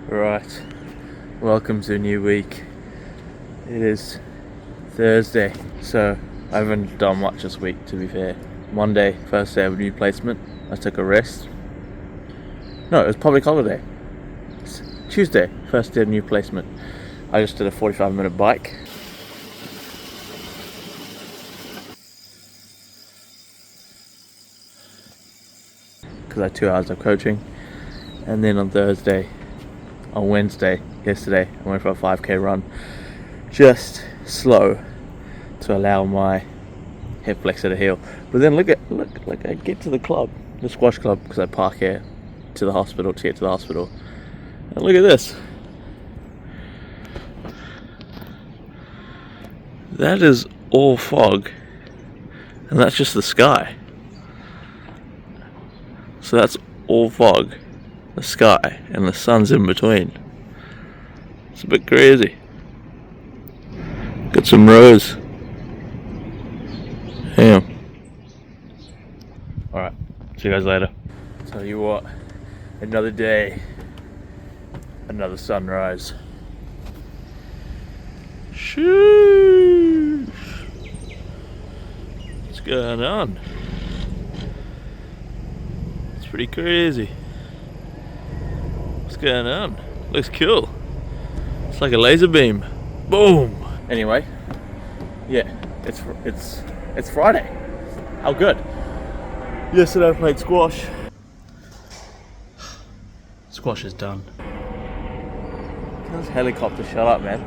Right, welcome to a new week. It is Thursday, so I haven't done much this week, to be fair. Monday, first day of a new placement, I took a rest. No, it was public holiday. It's Tuesday, first day of new placement. I just did a 45-minute bike. Because I had 2 hours of coaching. And then on Wednesday, yesterday, I went for a 5k run. Just slow to allow my hip flexor to heal. But then look, I get to the squash club, because I park here to the hospital to get to the hospital. And look at this. That is all fog. And that's just the sky. So that's all fog, the sky, and the sun's in between. It's a bit crazy. Got some rose. Damn. Alright, see you guys later. Tell you what, another day, another sunrise. Sheesh. What's going on? It's pretty crazy. What's going on? Looks cool. It's like a laser beam. Boom. Anyway, yeah, it's Friday. How good. Yesterday I played squash. Squash is done. This helicopter, shut up, man.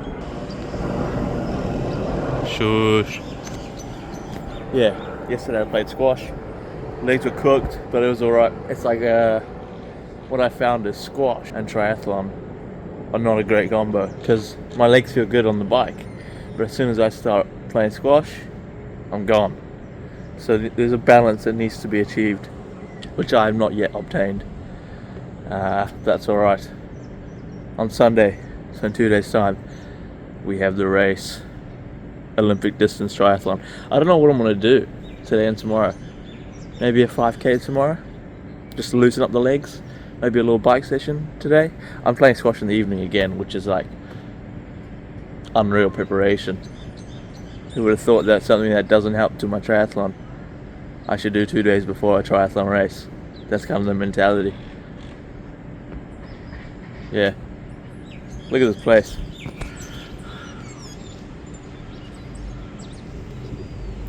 Shush. Yeah, yesterday I played squash. Legs were cooked, but it was alright. It's like what I found is squash and triathlon are not a great combo, because my legs feel good on the bike, but as soon as I start playing squash, I'm gone. So there's a balance that needs to be achieved, which I have not yet obtained. That's alright. On Sunday, so in 2 days time, we have the race, Olympic distance triathlon. I don't know what I'm going to do today and tomorrow. Maybe a 5k tomorrow, just to loosen up the legs. Maybe a little bike session today. I'm playing squash in the evening again, which is like unreal preparation. Who would have thought that's something that doesn't help to my triathlon? I should do 2 days before a triathlon race. That's kind of the mentality. Yeah. Look at this place.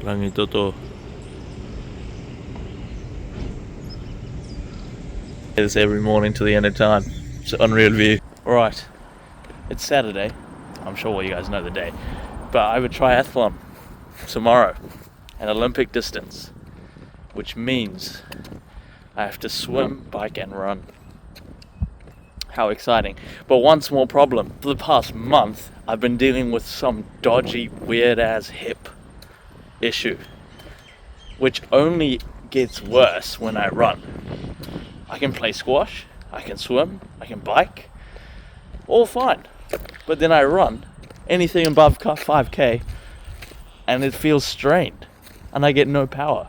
Langit Toto. This every morning to the end of time. It's an unreal view. Alright, it's Saturday. I'm sure you guys know the day. But I have a triathlon tomorrow, an Olympic distance, which means I have to swim, bike and run. How exciting. But one small problem. For the past month, I've been dealing with some dodgy, weird ass hip issue, which only gets worse when I run. I can play squash, I can swim, I can bike, all fine. But then I run anything above 5k and it feels strained and I get no power,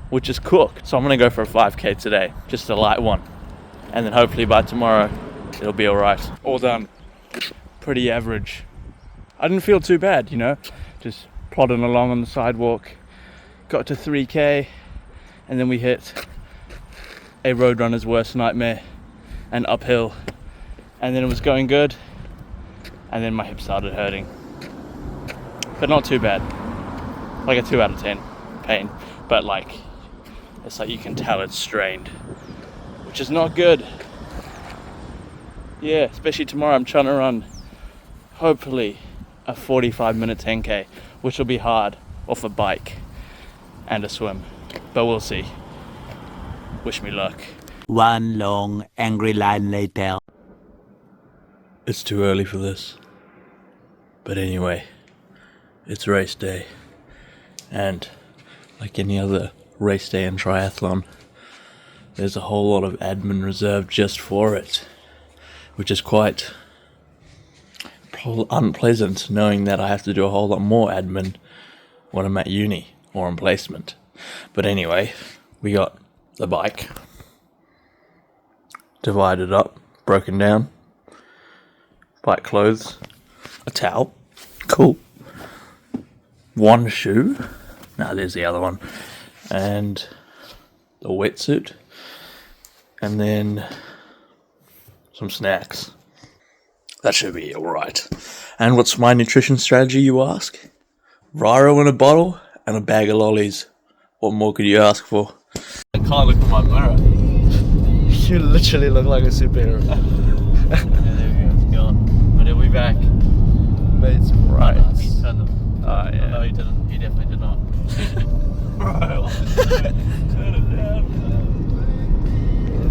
which is cooked. So I'm gonna go for a 5k today, just a light one. And then hopefully by tomorrow, it'll be all right. All done. Pretty average. I didn't feel too bad, just plodding along on the sidewalk. Got to 3k and then we hit a roadrunner's worst nightmare, and uphill, and then it was going good, and then my hip started hurting, but not too bad, like a 2 out of 10 pain, but it's like you can tell it's strained, which is not good. Yeah, especially tomorrow I'm trying to run hopefully a 45-minute 10k, which will be hard off a bike and a swim, but we'll see. Wish me luck. One long, angry line later. It's too early for this. But anyway, it's race day. And like any other race day in triathlon, there's a whole lot of admin reserved just for it, which is quite unpleasant, knowing that I have to do a whole lot more admin when I'm at uni or on placement. But anyway, we got the bike divided up, broken down. bike clothes, a towel, cool, one shoe, no, there's the other one, and a wetsuit, and then some snacks. That should be alright. And what's my nutrition strategy, you ask? Riro in a bottle and a bag of lollies. What more could you ask for? I can't look at my mirror. You literally look like a superhero. Yeah, there we go, it's gone. But he'll be back. Mates, right. He turned them. Oh, yeah. No, he didn't. He definitely did not. Bro, turn it down.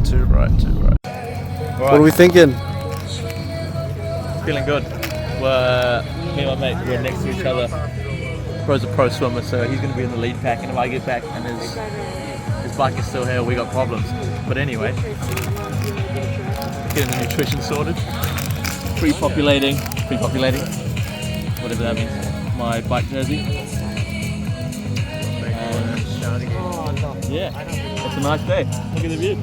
Too right. Right. What are we thinking? Feeling good. Me and my mate, we're next to each other. Bro's a pro swimmer, so he's going to be in the lead pack, and if I get back and his bike is still here, we got problems. But anyway, getting the nutrition sorted, pre-populating, whatever that means, my bike jersey. And yeah, it's a nice day. Look at the view.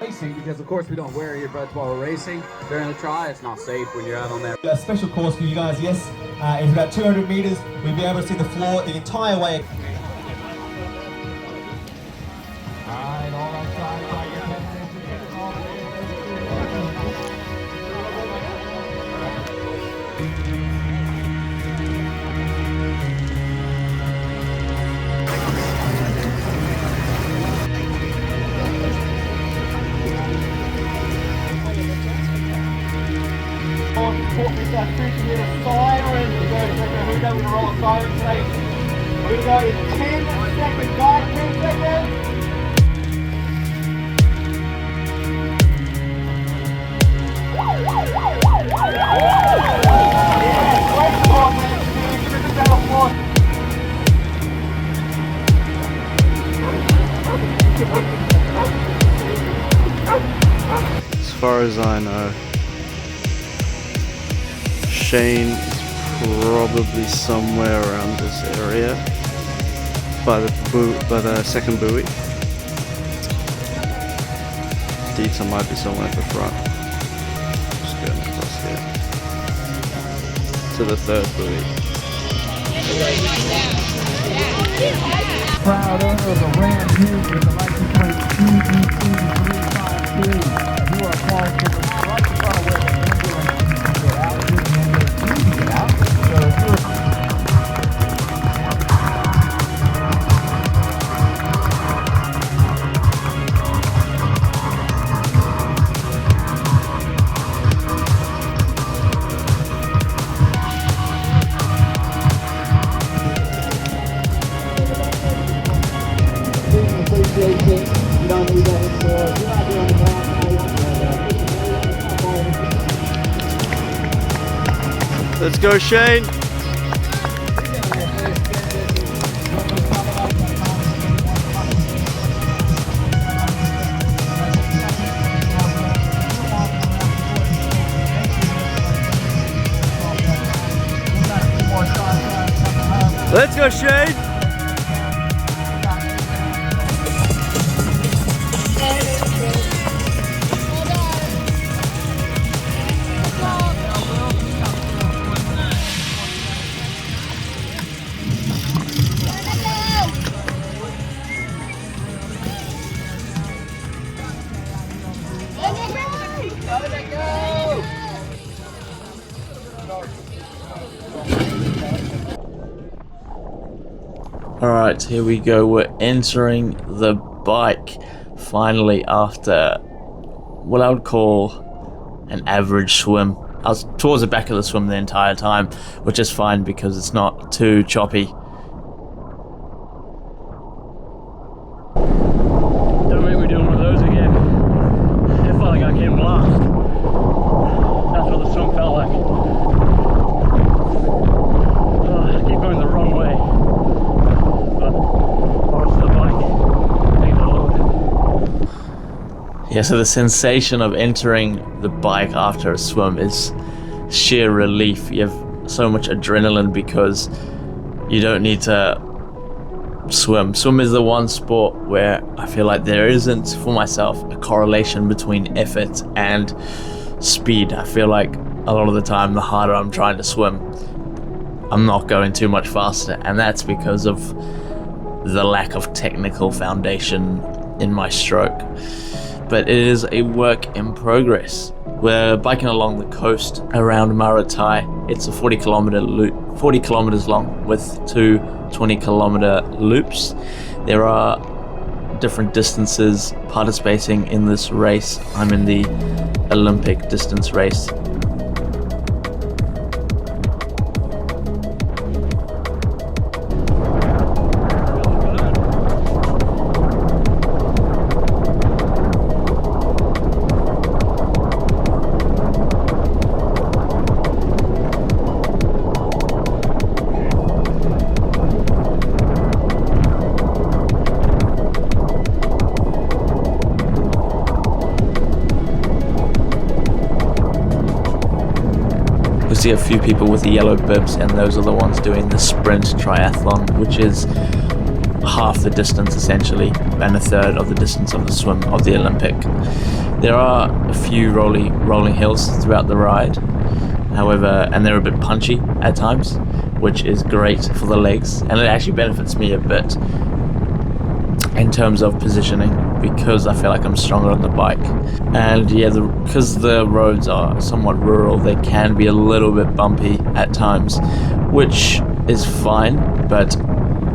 Racing, because of course we don't wear earbuds while we're racing during the tri. It's not safe when you're out on there. A special course for you guys, yes. It's about 200 meters. We'll be able to see the floor the entire way. We're going to go in 10 seconds, guys, 10 seconds. As far as I know, Shane is probably somewhere around this area by the second buoy. Dieter might be somewhere at the front. Just going across here to the third buoy. Proud owner of a Ram Hughes with the license plate CG352. You are parked in the right in front of where the ambulance can get out. You can get out. So if you're Let's go, Shane! Let's go, Shane! Alright, here we go. We're entering the bike finally after what I would call an average swim. I was towards the back of the swim the entire time, which is fine because it's not too choppy. Don't make me do one of those again. It felt like I came last. That's what the swim felt like. I keep going the wrong way. Yeah, so the sensation of entering the bike after a swim is sheer relief. You have so much adrenaline because you don't need to swim. Swim is the one sport where I feel like there isn't, for myself, a correlation between effort and speed. I feel like a lot of the time, the harder I'm trying to swim, I'm not going too much faster, and that's because of the lack of technical foundation in my stroke. But it is a work in progress. We're biking along the coast around Maraetai. It's a 40 kilometers long with two 20-kilometer loops. There are different distances participating in this race. I'm in the Olympic distance race. We see a few people with the yellow bibs, and those are the ones doing the sprint triathlon, which is half the distance essentially, and a third of the distance of the swim of the Olympic. There are a few rolling hills throughout the ride, however, and they're a bit punchy at times, which is great for the legs, and it actually benefits me a bit in terms of positioning, because I feel like I'm stronger on the bike. And yeah, because the roads are somewhat rural, they can be a little bit bumpy at times, which is fine, but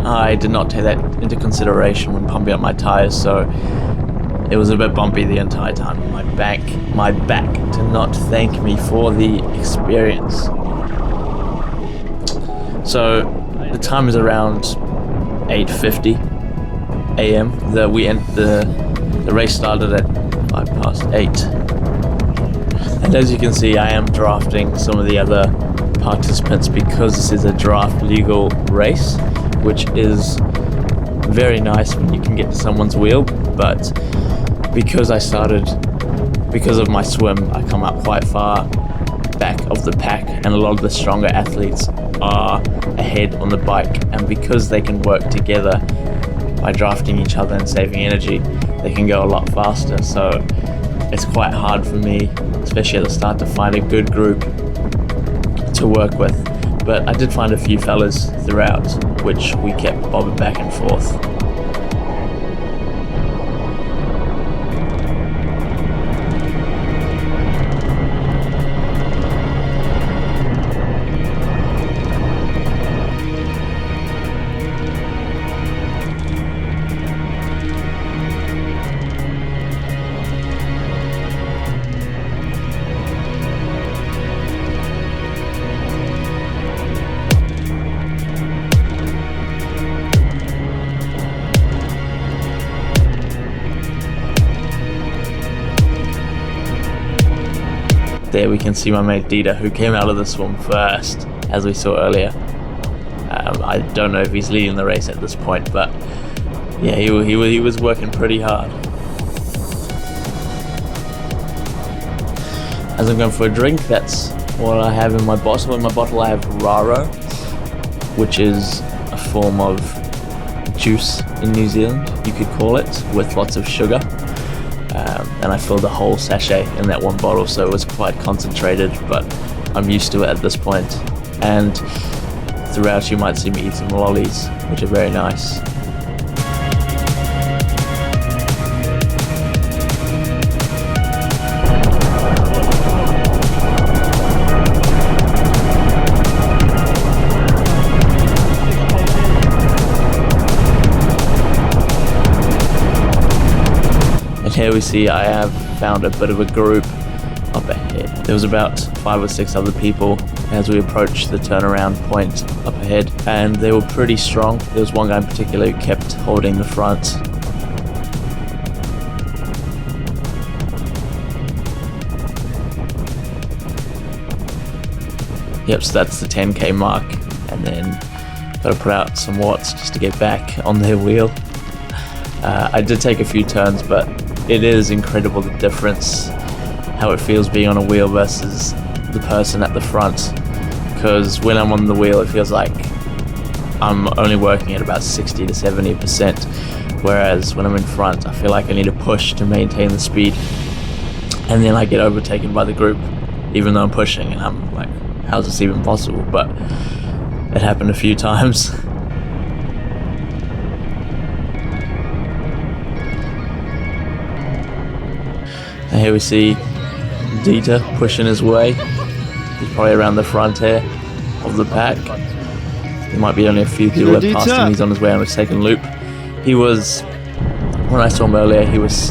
I did not take that into consideration when pumping up my tires, so it was a bit bumpy the entire time. My back did not thank me for the experience. So the time is around 8:50 a.m. The race started at 8:05. And as you can see, I am drafting some of the other participants because this is a draft legal race, which is very nice when you can get to someone's wheel. But because of my swim, I come up quite far back of the pack, and a lot of the stronger athletes are ahead on the bike, and because they can work together by drafting each other and saving energy, they can go a lot faster. So it's quite hard for me, especially at the start, to find a good group to work with. But I did find a few fellas throughout, which we kept bobbing back and forth. There we can see my mate Dieter, who came out of the swim first, as we saw earlier. I don't know if he's leading the race at this point, but yeah, he was working pretty hard. As I'm going for a drink, that's what I have in my bottle. In my bottle I have Raro, which is a form of juice in New Zealand, you could call it, with lots of sugar. And I filled a whole sachet in that one bottle, so it was quite concentrated, but I'm used to it at this point. And throughout you might see me eat some lollies, which are very nice. And here we see I have found a bit of a group up ahead. There was about 5 or 6 other people as we approached the turnaround point up ahead, and they were pretty strong. There was one guy in particular who kept holding the front. Yep, so that's the 10k mark, and then gotta put out some watts just to get back on their wheel. I did take a few turns, but it is incredible the difference, how it feels being on a wheel versus the person at the front. Because when I'm on the wheel, it feels like I'm only working at about 60 to 70%, whereas when I'm in front, I feel like I need to push to maintain the speed, and then I get overtaken by the group, even though I'm pushing, and I'm like, how's this even possible? But it happened a few times. And here we see Dieter pushing his way. He's probably around the front here of the pack. There might be only a few people that passed him. He's on his way on his second loop. He was, when I saw him earlier, he was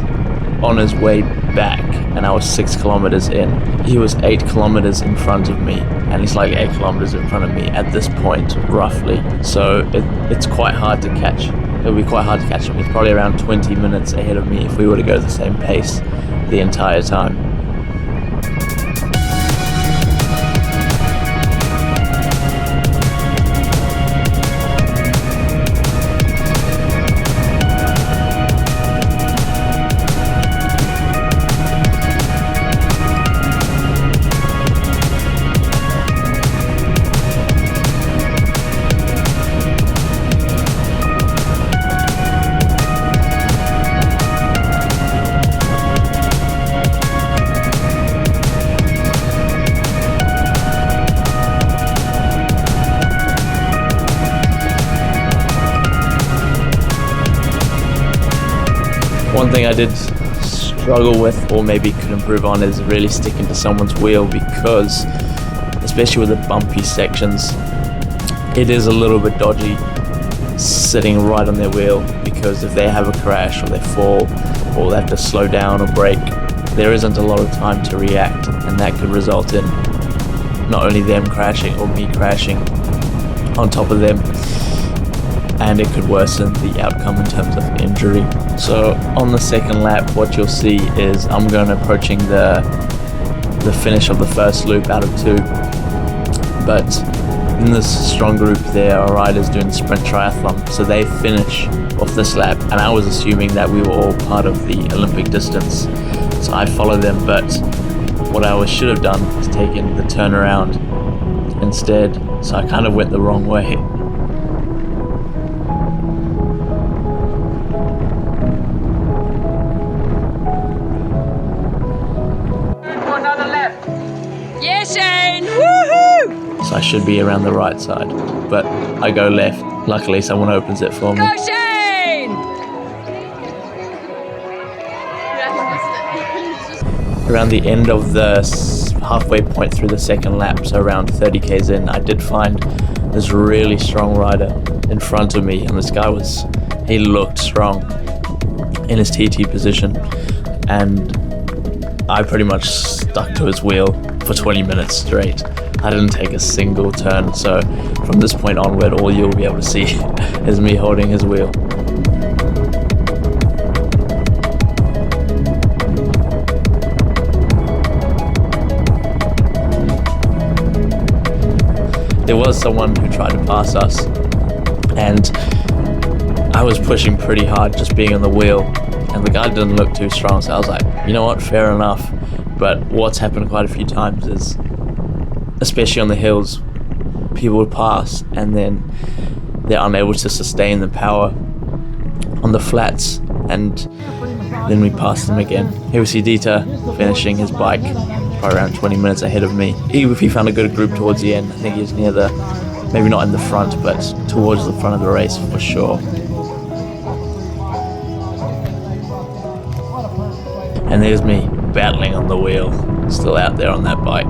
on his way back, and I was 6 kilometers in. He was 8 kilometers in front of me, and he's like 8 kilometers in front of me at this point, roughly. So it's quite hard to catch. It'll be quite hard to catch him. He's probably around 20 minutes ahead of me if we were to go the same pace the entire time. One thing I did struggle with, or maybe could improve on, is really sticking to someone's wheel, because especially with the bumpy sections, it is a little bit dodgy sitting right on their wheel, because if they have a crash or they fall or they have to slow down or brake, there isn't a lot of time to react, and that could result in not only them crashing or me crashing on top of them, and it could worsen the outcome in terms of injury. So on the second lap, what you'll see is I'm approaching the finish of the first loop out of 2. But in this strong group, there are riders doing sprint triathlon, so they finish off this lap, and I was assuming that we were all part of the Olympic distance, so I followed them. But what I should have done is taken the turnaround instead, so I kind of went the wrong way. So I should be around the right side, but I go left. Luckily, someone opens it for me. Go Shane! Around the end of the halfway point through the second lap, so around 30 k's in, I did find this really strong rider in front of me, and this guy he looked strong in his TT position, and I pretty much stuck to his wheel for 20 minutes straight. I didn't take a single turn, so from this point onward, all you'll be able to see is me holding his wheel. There was someone who tried to pass us, and I was pushing pretty hard just being on the wheel, and the guy didn't look too strong, so I was like, you know what, fair enough. But what's happened quite a few times is, especially on the hills, people would pass and then they're unable to sustain the power on the flats, and then we pass them again. Here we see Dieter finishing his bike, probably around 20 minutes ahead of me. He found a good group towards the end. I think he was near maybe not in the front, but towards the front of the race for sure. And there's me battling on the wheel, still out there on that bike.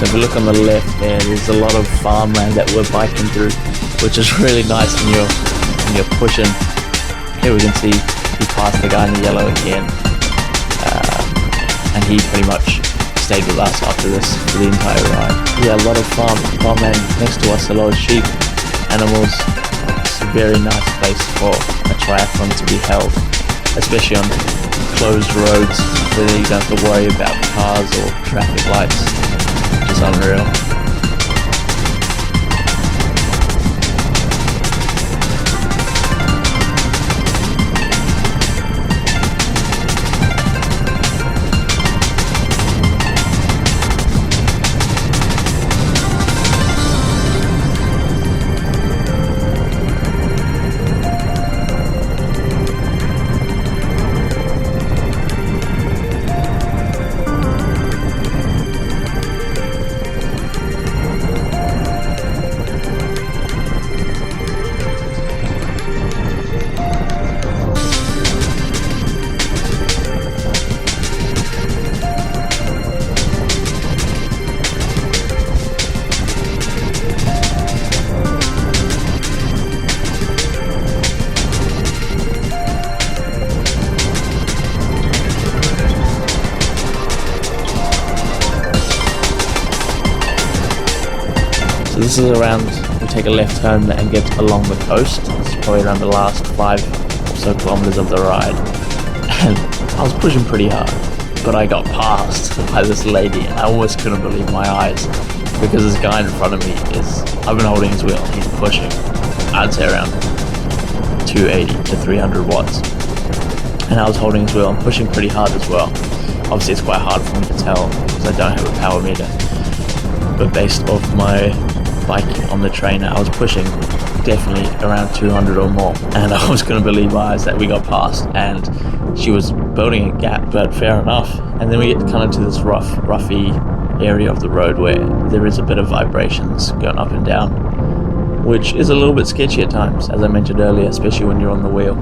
So if you look on the left there's a lot of farmland that we're biking through, which is really nice when you're pushing. Here we can see we passed the guy in the yellow again, and he pretty much stayed with us after this for the entire ride. Yeah, a lot of farmland next to us, a lot of sheep, animals. It's a very nice place for a triathlon to be held, especially on closed roads where you don't have to worry about cars or traffic lights. Just unreal. So this is around, we take a left turn and get along the coast. It's probably around the last 5 or so kilometers of the ride. And I was pushing pretty hard, but I got passed by this lady and I almost couldn't believe my eyes, because this guy in front of me I've been holding his wheel and he's pushing, I'd say around 280 to 300 watts. And I was holding his wheel and pushing pretty hard as well. Obviously it's quite hard for me to tell because I don't have a power meter. But based off my biking on the trainer, I was pushing definitely around 200 or more, and I was going to believe my eyes that we got past and she was building a gap, but fair enough. And then we get kind of to this roughy area of the road where there is a bit of vibrations going up and down, which is a little bit sketchy at times, as I mentioned earlier, especially when you're on the wheel.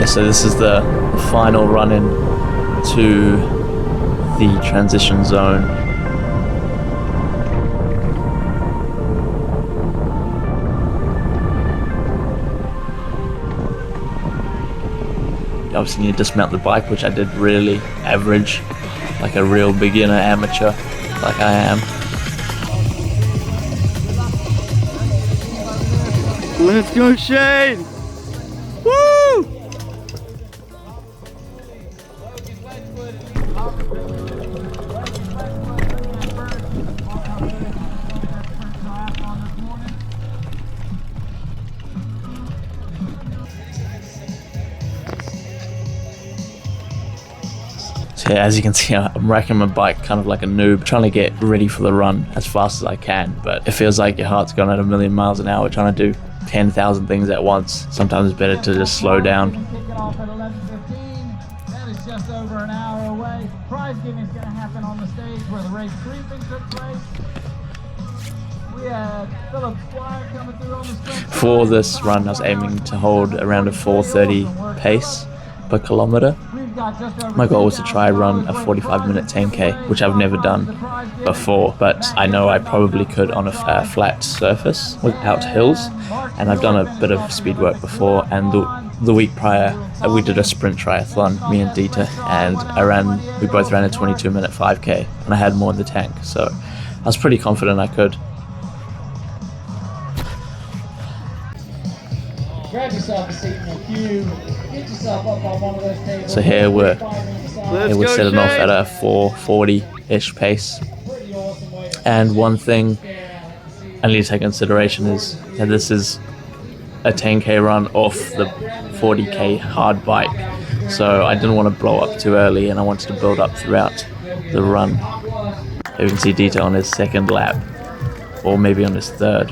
So this is the final run in to the transition zone. You obviously need to dismount the bike, which I did really average, like a real beginner amateur, like I am. Let's go, Shane! Woo! So yeah, as you can see, I'm racking my bike kind of like a noob, trying to get ready for the run as fast as I can, but it feels like your heart's going at 1,000,000 miles an hour trying to do 10,000 things at once. Sometimes it's better to just slow down. Kick it off at 11:15. That is just over an hour away. Prize giving is going to happen on the stage where the race briefing took place. We have Philip Squire coming through on the sprint. For this run, I was aiming to hold around a 4:30 pace per kilometer. My goal was to try run a 45-minute 10k, which I've never done before, but I know I probably could on a flat surface without hills, and I've done a bit of speed work before, and the week prior we did a sprint triathlon, me and Dieter, and we both ran a 22-minute 5k, and I had more in the tank, so I was pretty confident I could. Grab yourself a seat in the queue. Get yourself up on one of those tables. So here we're Let's go, setting off Shane. at a 4:40-ish pace. And one thing I need to take into consideration is that this is a 10k run off the 40k hard bike. So I didn't want to blow up too early, and I wanted to build up throughout the run. You can see Dieter on his second lap, or maybe on his third.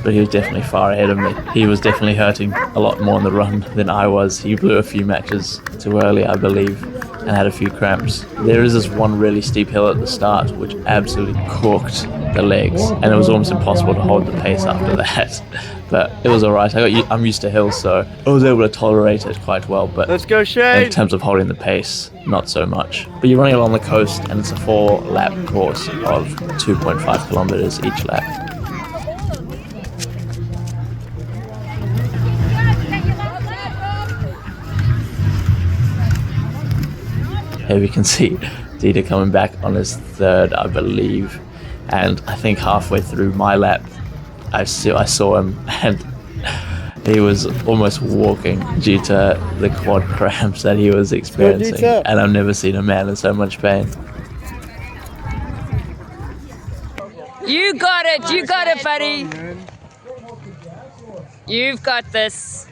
But he was definitely far ahead of me. He was definitely hurting a lot more on the run than I was. He blew a few matches too early, I believe, and had a few cramps. There is this one really steep hill at the start which absolutely corked the legs, and it was almost impossible to hold the pace after that. But it was alright. I'm used to hills, so I was able to tolerate it quite well, but Let's go, Shane. in terms of holding the pace, not so much. But you're running along the coast, and it's a 4-lap course of 2.5 kilometers each lap. Here we can see Dieter coming back on his third, I believe, and I think halfway through my lap, I saw him, and he was almost walking due to the quad cramps that he was experiencing, Dieter. and I've never seen a man in so much pain. You got it, buddy. You've got this.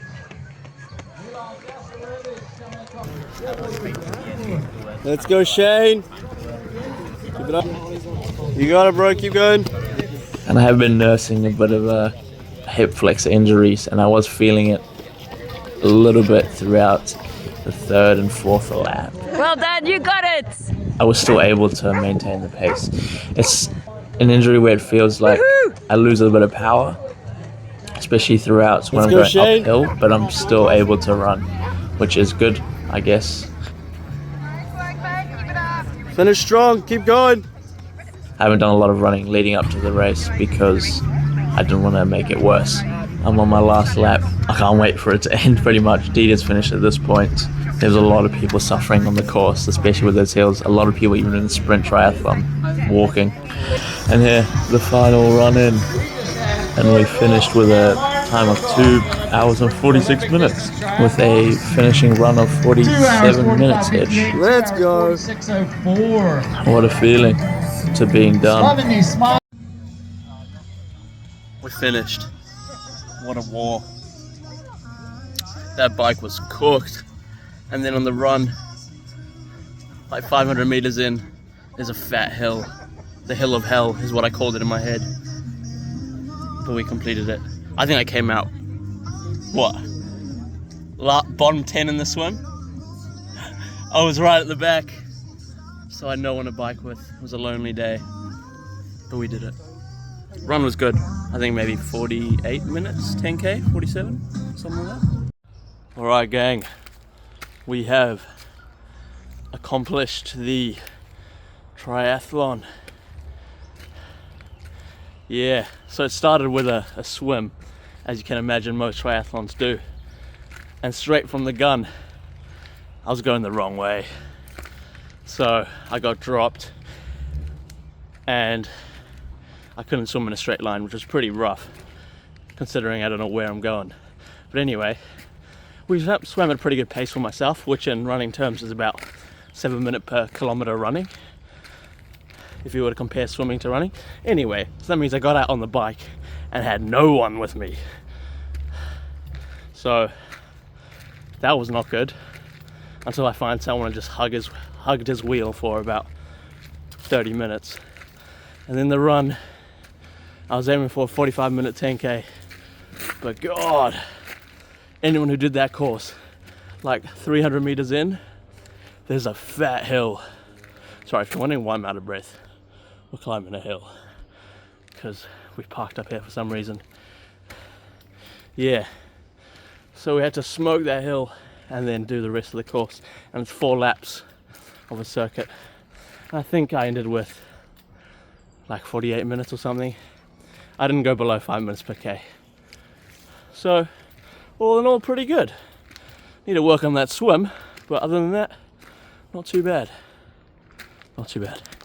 Let's go, Shane. Keep it up. You got it, bro. Keep going. And I have been nursing a bit of a hip flexor injuries, and I was feeling it a little bit throughout the third and fourth lap. Well done, you got it. I was still able to maintain the pace. It's an injury where it feels like I lose a little bit of power, especially throughout when I'm Let's go, going Shane. uphill, but I'm still able to run, which is good, I guess. Finish strong. Keep going. I haven't done a lot of running leading up to the race because I didn't want to make it worse. I'm on my last lap. I can't wait for it to end pretty much. Dieter's finished at this point. There's a lot of people suffering on the course, especially with those hills. A lot of people even in the sprint triathlon walking. And here, the final run in. And we finished with a time of 2 hours and 46 minutes with a finishing run of 47 minutes-ish. Let's go. 6:04. What a feeling to being done. Loving these smiles. We finished. What a war. That bike was cooked. And then on the run, like 500 meters in, there's a fat hill. The hill of hell is what I called it in my head. But we completed it. I think I came out, bottom 10 in the swim? I was right at the back, so I had no one to bike with. It was a lonely day, but we did it. Run was good. I think maybe 48 minutes, 10k, 47, something like that. Alright gang, we have accomplished the triathlon. Yeah, so it started with a swim, as you can imagine most triathlons do. And straight from the gun, I was going the wrong way. So I got dropped and I couldn't swim in a straight line, which was pretty rough, considering I don't know where I'm going. But anyway, we swam at a pretty good pace for myself, which in running terms is about 7 minutes per kilometer running, if you were to compare swimming to running. Anyway, so that means I got out on the bike and had no one with me. So that was not good, until I find someone and just hug hugged his wheel for about 30 minutes. And then the run, I was aiming for a 45-minute 10K. But God, anyone who did that course, like 300 meters in, there's a fat hill. Sorry, if you're wondering why I'm out of breath, we're climbing a hill because we parked up here for some reason. Yeah, so we had to smoke that hill and then do the rest of the course, and it's 4 laps of a circuit. I think I ended with like 48 minutes or something. I didn't go below 5 minutes per K. So, all in all, pretty good. Need to work on that swim, but other than that, not too bad. Not too bad.